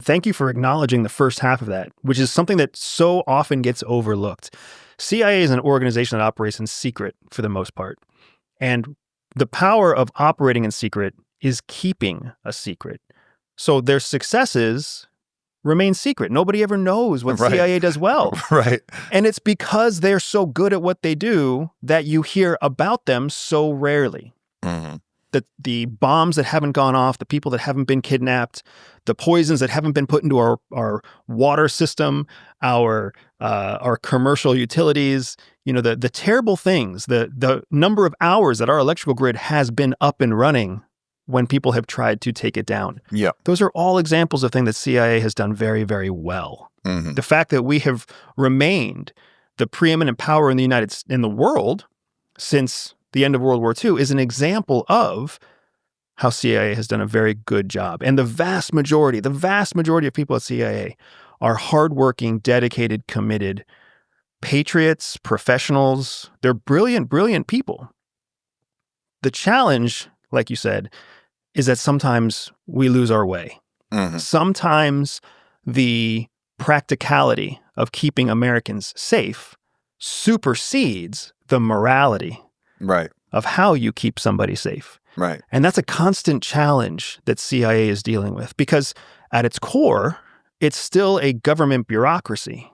thank you for acknowledging the first half of that, which is something that so often gets overlooked. CIA is an organization that operates in secret for the most part. And the power of operating in secret is keeping a secret. So their successes remain secret. Nobody ever knows what CIA does well. Right. And it's because they're so good at what they do that you hear about them so rarely. Mm-hmm. The bombs that haven't gone off, the people that haven't been kidnapped, the poisons that haven't been put into our water system, our commercial utilities, the terrible things, the number of hours that our electrical grid has been up and running when people have tried to take it down. Yeah. Those are all examples of things that CIA has done very, very well. Mm-hmm. The fact that we have remained the preeminent power in the world since the end of World War II is an example of how CIA has done a very good job. And the vast majority of people at CIA are hardworking, dedicated, committed patriots, professionals. They're brilliant, brilliant people. The challenge, like you said, is that sometimes we lose our way. Mm-hmm. Sometimes the practicality of keeping Americans safe supersedes the morality of how you keep somebody safe. Right. And that's a constant challenge that CIA is dealing with because at its core, it's still a government bureaucracy.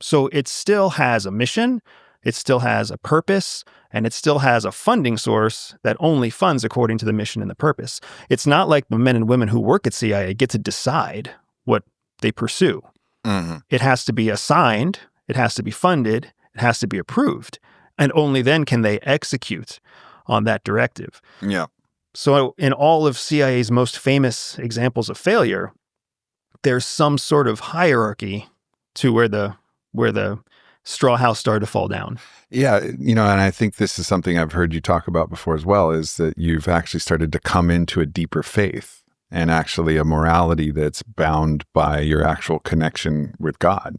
So it still has a mission, it still has a purpose, and it still has a funding source that only funds according to the mission and the purpose. It's not like the men and women who work at CIA get to decide what they pursue. Mm-hmm. It has to be assigned, it has to be funded, it has to be approved. And only then can they execute on that directive. Yeah. So in all of CIA's most famous examples of failure, there's some sort of hierarchy to where the straw house started to fall down. Yeah, and I think this is something I've heard you talk about before as well, is that you've actually started to come into a deeper faith and actually a morality that's bound by your actual connection with God.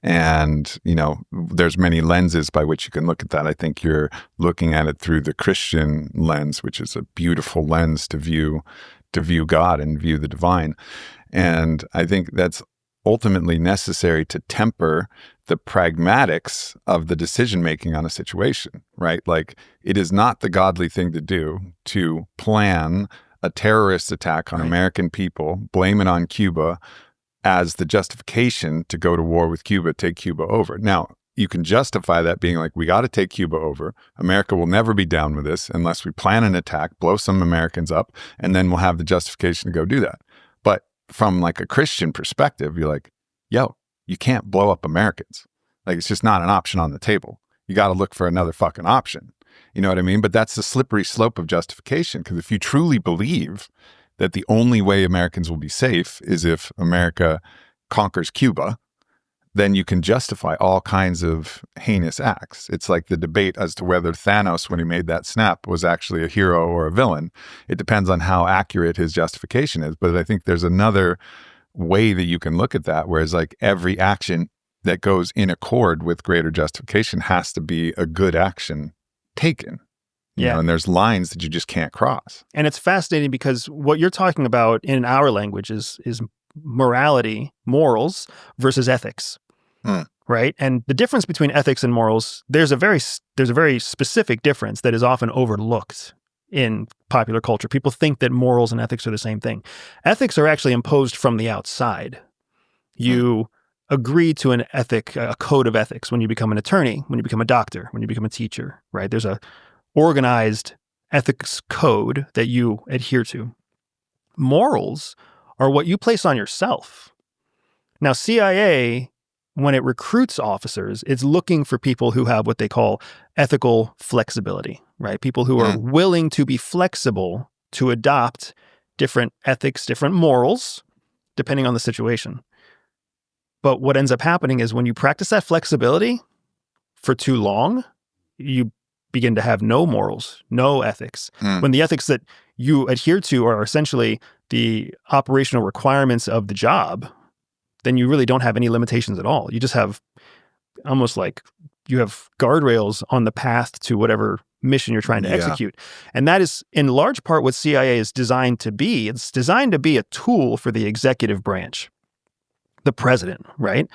And, there's many lenses by which you can look at that. I think you're looking at it through the Christian lens, which is a beautiful lens to view God and view the divine. And I think that's ultimately necessary to temper the pragmatics of the decision-making on a situation, right? Like, it is not the godly thing to do to plan a terrorist attack on American people, blame it on Cuba as the justification to go to war with Cuba, take Cuba over. Now, you can justify that being like, we got to take Cuba over. America will never be down with this unless we plan an attack, blow some Americans up, and then we'll have the justification to go do that. But from like a Christian perspective, you're like, yo, you can't blow up Americans. Like, it's just not an option on the table. You got to look for another fucking option. You know what I mean? But that's the slippery slope of justification. Because if you truly believe that the only way Americans will be safe is if America conquers Cuba, then you can justify all kinds of heinous acts. It's like the debate as to whether Thanos, when he made that snap, was actually a hero or a villain. It depends on how accurate his justification is. But I think there's another way that you can look at that, whereas like every action that goes in accord with greater justification has to be a good action taken. You know, and there's lines that you just can't cross. And it's fascinating because what you're talking about in our language is morality, morals versus ethics, right? And the difference between ethics and morals, there's a very specific difference that is often overlooked in popular culture. People think that morals and ethics are the same thing. Ethics are actually imposed from the outside. You agree to an ethic, a code of ethics when you become an attorney, when you become a doctor, when you become a teacher, right? There's a organized ethics code that you adhere to. Morals are what you place on yourself. Now, CIA, when it recruits officers, it's looking for people who have what they call ethical flexibility, right? People who are willing to be flexible to adopt different ethics, different morals, depending on the situation. But what ends up happening is when you practice that flexibility for too long, you begin to have no morals, no ethics. When the ethics that you adhere to are essentially the operational requirements of the job, then you really don't have any limitations at all. You just have almost like you have guardrails on the path to whatever mission you're trying to execute. And that is in large part what CIA is designed to be. It's designed to be a tool for the executive branch. the president, right?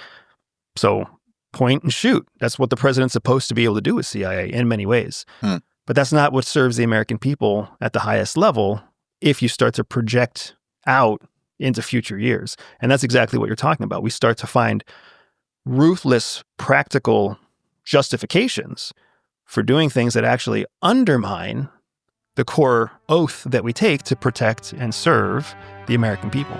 So point and shoot. That's what the president's supposed to be able to do with CIA in many ways. But that's not what serves the American people at the highest level if you start to project out into future years. And that's exactly what you're talking about. We start to find ruthless, practical justifications for doing things that actually undermine the core oath that we take to protect and serve the American people.